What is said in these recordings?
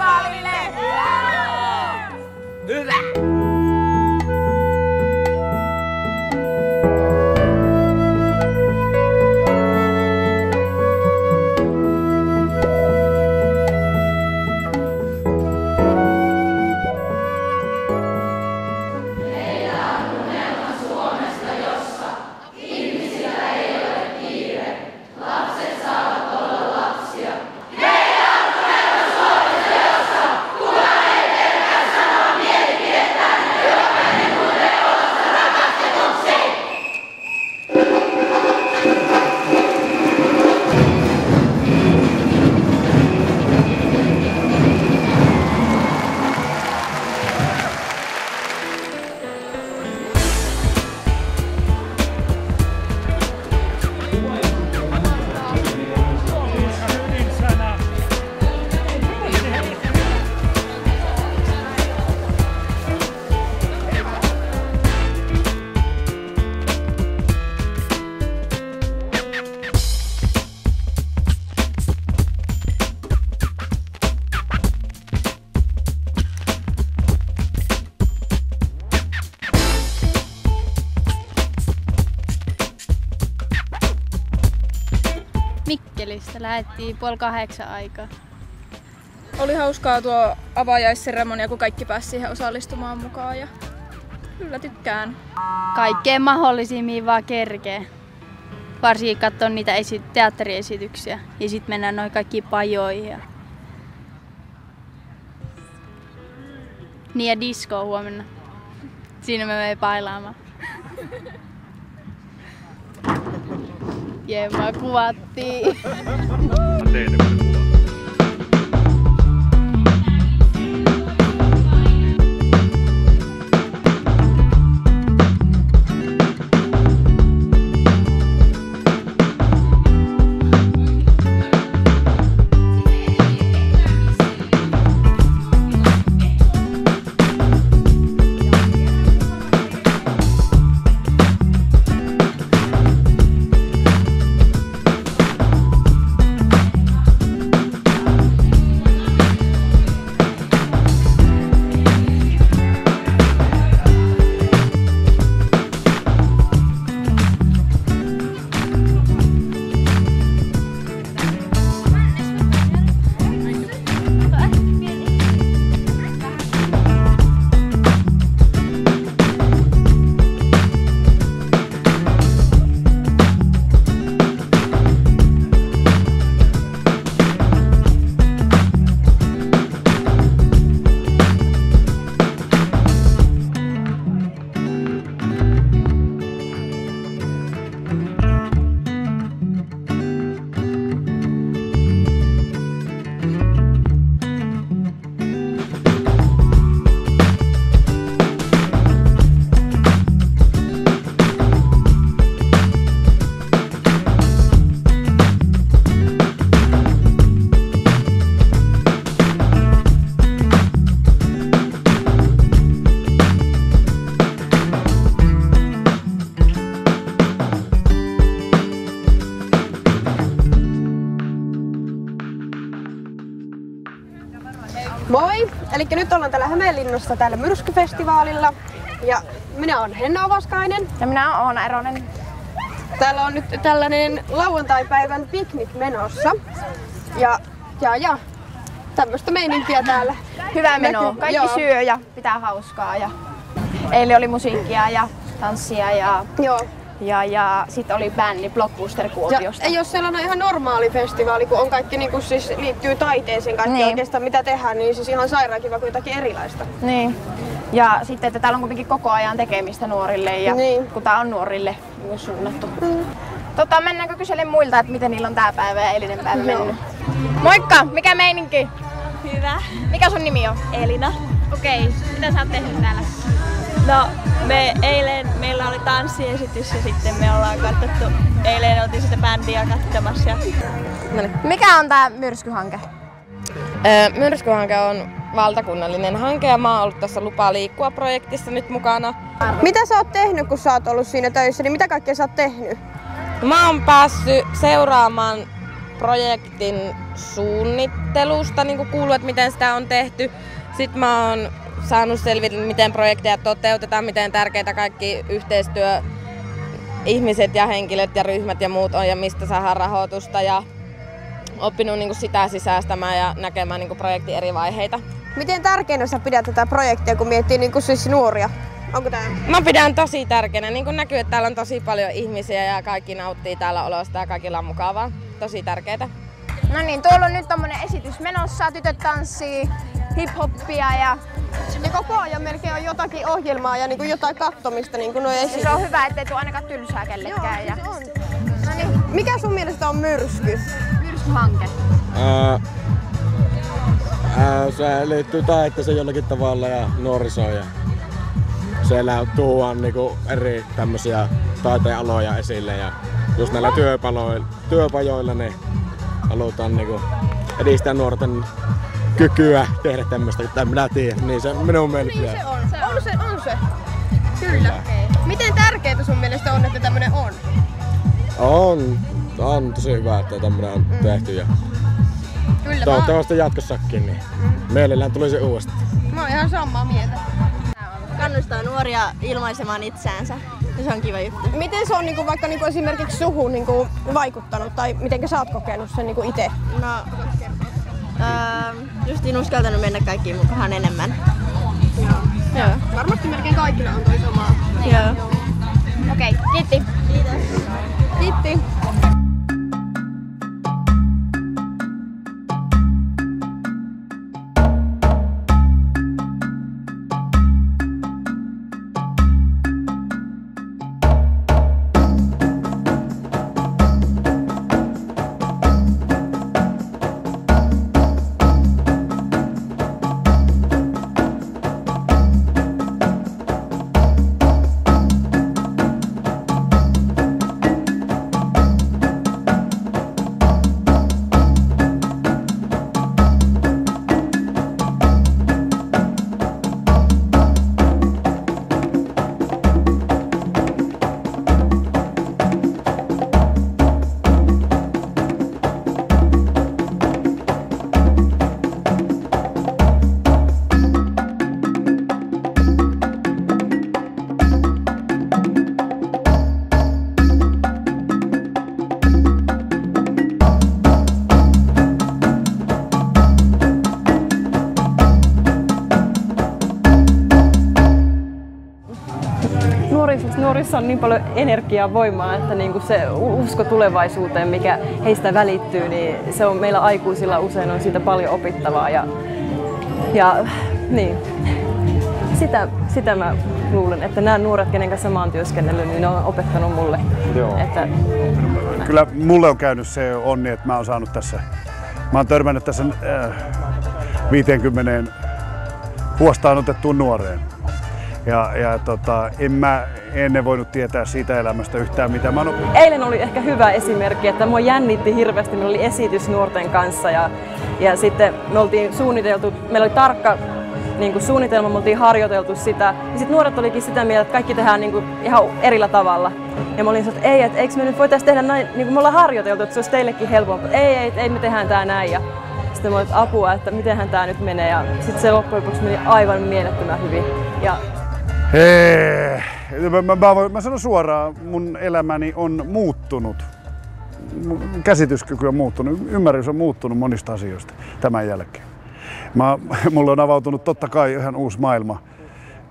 Myrskyfestivaalille! Hyvä! Mikkelistä lähdettiin 7:30 aikaa. Oli hauskaa tuo avajaisseremonia, kun kaikki pääsi siihen osallistumaan mukaan ja kyllä tykkään. Kaikkeen mahdollisiin, mihin vaan kerkee. Varsinkin katsoa niitä teatteriesityksiä ja sitten mennään noin kaikki pajoihin. Niin ja diskoon huomenna. Siinä me menen bailaamaan. Jemma kuvattiin. Moi! Eli nyt ollaan täällä Hämeenlinnassa täällä Myrskyfestivaalilla ja minä olen Henna Ovaskainen. Ja minä olen Oona Eronen. Täällä on nyt tällainen lauantaipäivän piknik menossa ja tämmöistä meininkiä täällä. Hyvä meno. Kaikki Joo. syö ja pitää hauskaa. Ja eilen oli musiikkia ja tanssia ja sitten oli bändi Blockbuster Kuopiosta. Ja ei ole sellainen ihan normaali festivaali, kun on kaikki niin kuin siis liittyy taiteeseen, kaikki Niin. oikeastaan mitä tehdään, niin siis ihan sairaan kiva kuin jotakin erilaista. Niin. Ja sitten, että täällä on kuitenkin koko ajan tekemistä nuorille ja Niin. kun tää on nuorille niin suunnattu. Mennäänkö kyselen muilta, että miten niillä on tää päivä ja eilinen päivä mennyt? Moikka! Mikä meininki? Hyvä. Mikä sun nimi on? Elina. Okei, mitä sä oot tehnyt täällä? No, eilen meillä oli tanssiesitys ja sitten me ollaan katsottu, eilen oltiin sitä bändiä katsomassa. Mikä on tää myrskyhanke? Myrskyhanke on valtakunnallinen hanke ja mä oon ollut tässä Lupa liikkua -projektissa nyt mukana. Mitä sä oot tehnyt, kun sä oot ollut siinä töissä, niin mitä kaikkea sä oot tehnyt? Mä oon päässyt seuraamaan projektin suunnittelusta niin kuullut, että miten sitä on tehty. Sitten mä oon saanut selvitä, miten projekteja toteutetaan, miten tärkeitä kaikki yhteistyö, ihmiset ja henkilöt ja ryhmät ja muut on ja mistä saadaan rahoitusta. Ja oppinut niin sitä sisäistämään ja näkemään niin projektin eri vaiheita. Miten tärkeänä sä pidät tätä projektia, kun miettii niin siis nuoria? Onko tää? Mä pidän tosi tärkeänä. Niin kuin näkyy, että täällä on tosi paljon ihmisiä ja kaikki nauttii täällä olosta ja kaikilla on mukavaa. Tosi tärkeää. No niin, tuolla on nyt tommonen esitys menossa. Tytöt tanssii hip-hoppia ja koko ajan melkein on jotakin ohjelmaa ja niin jotain kattomista. Niin kuin se on hyvä, ettei tule ainakaan tylsää kellekään. Joo, se on. No niin. Mikä sun mielestä on myrsky? Myrskyhanke. Se liittyy taiteeseen jollakin tavalla ja nuorisoon. Ja siellä tuodaan niinku eri tämmöisiä taiteenaloja esille ja just näillä työpajoilla niin halutaan niinku edistää nuorten kykyä tehdä tämmöistä, tai minä tiedän, niin se minun mielestä. Niin se on. On se. Kyllä. Okay. Miten tärkeää sun mielestä on, että tämmönen on? On tosi hyvä, että tämmönen on tehty ja toivottavasti jatkossakin, niin mielellään tulisi uudestaan. Mä oon ihan samaa mieltä. Kannustaa nuoria ilmaisemaan itseänsä ja se on kiva juttu. Miten se on niinku, vaikka niinku esimerkiksi suhun niinku, vaikuttanut tai miten sä oot kokenut sen niinku itse? No, justiin uskaltanut mennä kaikkiin mukaan enemmän. Joo. Varmasti melkein kaikilla on toi samaa. Joo. Okei, kiitti. Kiitos. Kiitti. Nuorissa on niin paljon energiaa, voimaa, että niinku se usko tulevaisuuteen, mikä heistä välittyy, niin se on meillä aikuisilla usein on siitä paljon opittavaa. Ja niin, sitä mä luulen, että nämä nuoret, kenen kanssa mä oon työskennellyt, niin ne on opettanut mulle. Joo. Että, kyllä mulle on käynyt se onni, että mä oon saanut tässä, mä oon törmännyt tässä 50 huostaan otettuun nuoreen. En mä ennen voinut tietää siitä elämästä yhtään mitään. Eilen oli ehkä hyvä esimerkki, että mua jännitti hirveästi. Meillä oli esitys nuorten kanssa ja sitten me oltiin suunniteltu, meillä oli tarkka niin kuin suunnitelma, me oltiin harjoiteltu sitä. Ja sitten nuoret olikin sitä mieltä, että kaikki tehdään niin kuin ihan erillä tavalla. Ja mä olin sanonut, että ei, että eikö me nyt voitaisiin tehdä näin, niin kuin me ollaan harjoiteltu, että se olisi teillekin helpompaa. Ei, me tehdään tää näin. Ja sitten mä olin, että apua, että mitenhän tää nyt menee. Ja sitten se loppujen lopuksi meni aivan mielettömän hyvin. Mä sanon suoraan, mun elämäni on muuttunut. Mun käsityskyky on muuttunut, ymmärrys on muuttunut monista asioista tämän jälkeen. Mulle on avautunut totta kai ihan uusi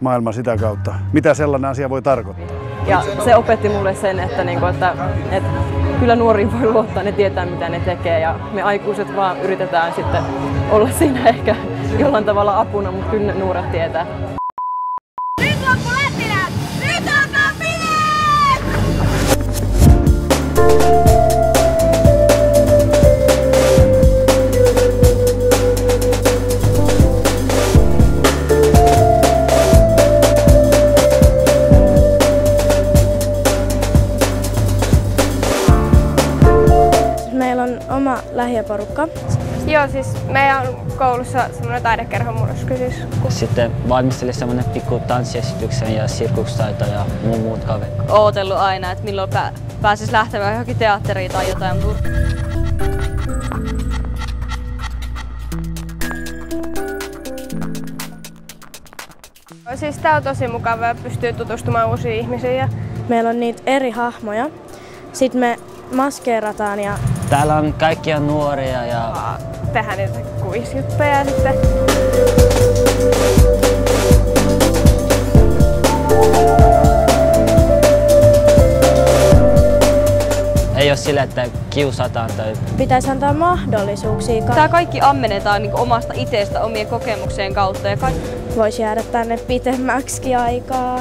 maailma sitä kautta. Mitä sellainen asia voi tarkoittaa? Ja se opetti mulle sen, että kyllä nuoriin voi luottaa, ne tietää mitä ne tekee ja me aikuiset vaan yritetään sitten olla siinä ehkä jollain tavalla apuna, mutta kyllä nuoret tietää. Meillä on oma lähiöporukka. Joo, siis meidän on koulussa semmoinen taidekerho Myrsky. Sitten valmistelin semmoinen pikku tanssiesityksen ja sirkustaito ja muut kaverit. Ootellut aina, että milloin pääsis lähtemään johonkin teatteriin tai jotain. Siis tää on tosi mukavaa ja pystyy tutustumaan uusiin ihmisiin. Ja... Meillä on niitä eri hahmoja. Sitten me maskeerataan ja... Täällä on kaikkia nuoria ja... Tehdään niitä kuisjuttuja sitten. Ei ole sille, että kiusataan tai... Pitäisi antaa mahdollisuuksia. Tää kaikki ammennetaan niin omasta itsestä omien kokemuksien kautta. Ja voisi jäädä tänne pitemmäksikin aikaa.